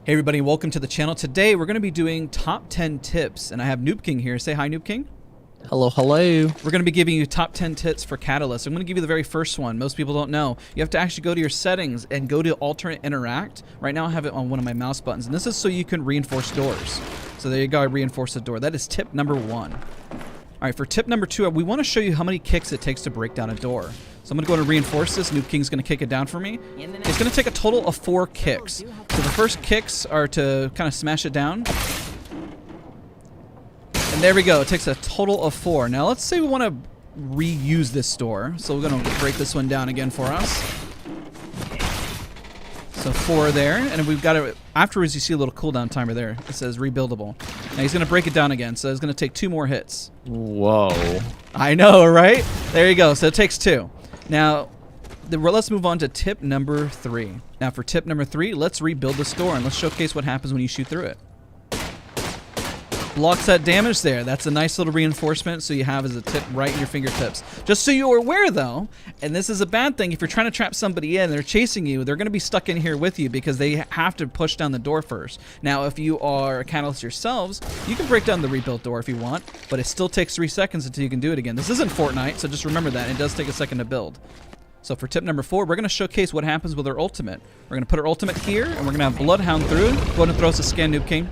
Hey everybody, welcome to the channel. Today we're going to be doing top 10 tips, and I have Noob King here. Say hi, Noob King. Hello, hello. We're going to be giving you top 10 tips for Catalyst. I'm going to give you the very first one. Most people don't know. You have to actually go to your settings and go to alternate interact. Right now I have it on one of my mouse buttons, and this is so you can reinforce doors. So there you go, I reinforce the door. That is tip number 1. All right, for tip number 2, we want to show you how many kicks it takes to break down a door. So I'm going to go and reinforce this. Noob King's going to kick it down for me. It's going to take a total of 4 kicks. So the first kicks are to kind of smash it down. And there we go. It takes a total of 4. Now let's say we want to reuse this door. So we're going to break this one down again for us. So 4 there. And we've got it. Afterwards, you see a little cooldown timer there. It says rebuildable. Now he's going to break it down again. So it's going to take 2 more hits. Whoa. I know, right? There you go. So it takes 2. Now, let's move on to tip number 3. Now, for tip number 3, let's rebuild this door, and let's showcase what happens when you shoot through it. Blocks that damage there. That's a nice little reinforcement, so you have as a tip right in your fingertips. Just so you're aware, though, and this is a bad thing, if you're trying to trap somebody in, they're chasing you, they're going to be stuck in here with you because they have to push down the door first. Now, if you are a Catalyst yourselves, you can break down the rebuilt door if you want, but it still takes 3 seconds until you can do it again. This isn't Fortnite, so just remember that. It does take a second to build. So for tip number 4, we're going to showcase what happens with our ultimate. We're going to put our ultimate here, and we're going to have Bloodhound through. Go ahead and throw us a scan, Noob King.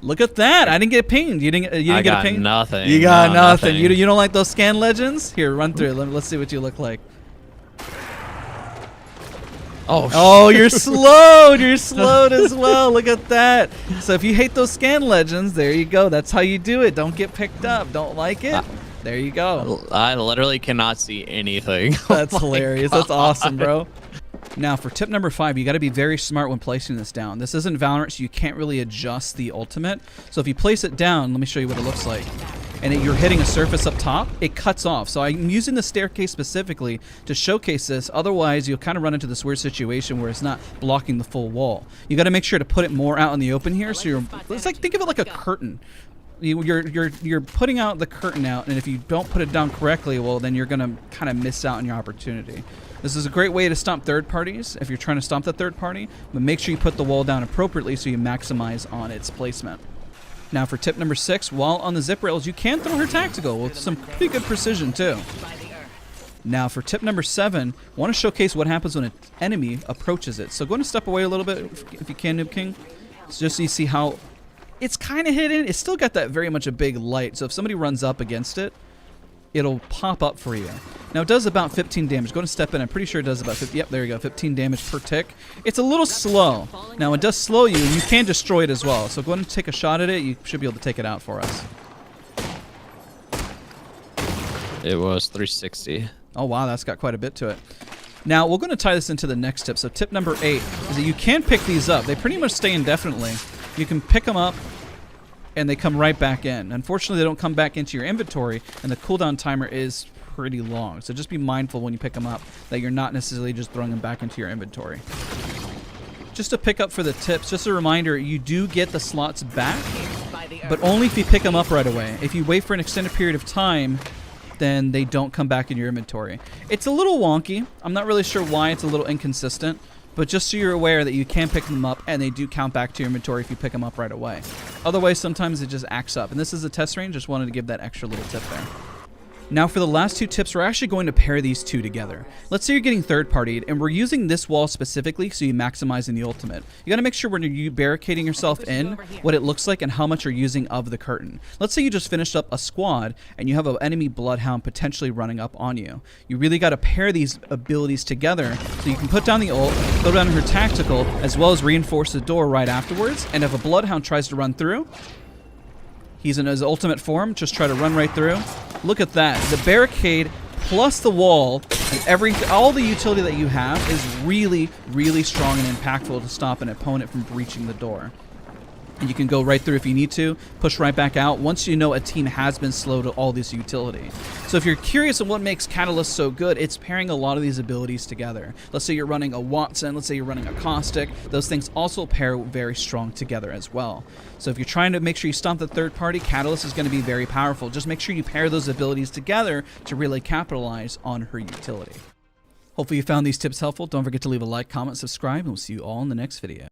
Look at that! I didn't get pinged. You didn't get a ping? Nothing. You got no, nothing. You don't like those scan legends? Here, run through. Let's see what you look like. Oh, you're slowed. You're slowed as well. Look at that. So if you hate those scan legends, there you go. That's how you do it. Don't get picked up. Don't like it? There you go. I literally cannot see anything. That's hilarious. That's awesome, bro. Now, for tip number 5, you got to be very smart when placing this down. This isn't Valorant, so you can't really adjust the ultimate. So if you place it down, let me show you what it looks like. And you're hitting a surface up top, it cuts off. So I'm using the staircase specifically to showcase this. Otherwise, you'll kind of run into this weird situation where it's not blocking the full wall. You got to make sure to put it more out in the open here. So it's like, think of it like a curtain. You're putting out the curtain out, and if you don't put it down correctly, well, then you're gonna kind of miss out on your opportunity. This is a great way to stomp third parties if you're trying to stomp the third party, but make sure you put the wall down appropriately so you maximize on its placement. Now for tip number 6, while on the zip rails, you can throw her tactical with some pretty good precision too. Now for tip number 7, I want to showcase what happens when an enemy approaches it. So go ahead and step away a little bit if you can, Noob King, so just so you see how it's kind of hidden. It's still got that very much a big light, so if somebody runs up against it, it'll pop up for you. Now it does about 15 damage. Go ahead and step in. I'm pretty sure it does about 50. Yep, there you go. 15 damage per tick. It's a little slow. Now it does slow you, and you can destroy it as well. So go ahead and take a shot at it. You should be able to take it out for us. It was 360. Oh wow, that's got quite a bit to it. Now we're going to tie this into the next tip. So tip number 8 is that you can pick these up. They pretty much stay indefinitely. You can pick them up, and they come right back in. Unfortunately, they don't come back into your inventory, and the cooldown timer is pretty long. So just be mindful when you pick them up that you're not necessarily just throwing them back into your inventory. Just to pick up for the tips, just a reminder, you do get the slots back, but only if you pick them up right away. If you wait for an extended period of time, then they don't come back in your inventory. It's a little wonky. I'm not really sure why it's a little inconsistent, but just so you're aware that you can pick them up, and they do count back to your inventory if you pick them up right away. Otherwise, sometimes it just acts up. And this is a test range. Just wanted to give that extra little tip there. Now for the last 2 tips, we're actually going to pair these 2 together. Let's say you're getting third-partied, and we're using this wall specifically so you maximize in the ultimate. You got to make sure when you're barricading yourself in what it looks like and how much you're using of the curtain. Let's say you just finished up a squad, and you have an enemy Bloodhound potentially running up on you. You really got to pair these abilities together so you can put down the ult, throw down her tactical, as well as reinforce the door right afterwards. And if a Bloodhound tries to run through, he's in his ultimate form, just try to run right through. Look at that. The barricade plus the wall and all the utility that you have is really, really strong and impactful to stop an opponent from breaching the door. And you can go right through if you need to, push right back out once you know a team has been slow to all this utility. So if you're curious on what makes Catalyst so good, it's pairing a lot of these abilities together. Let's say you're running a Watson, let's say you're running a Caustic. Those things also pair very strong together as well. So if you're trying to make sure you stomp the third party, Catalyst is going to be very powerful. Just make sure you pair those abilities together to really capitalize on her utility. Hopefully you found these tips helpful. Don't forget to leave a like, comment, subscribe, and we'll see you all in the next video.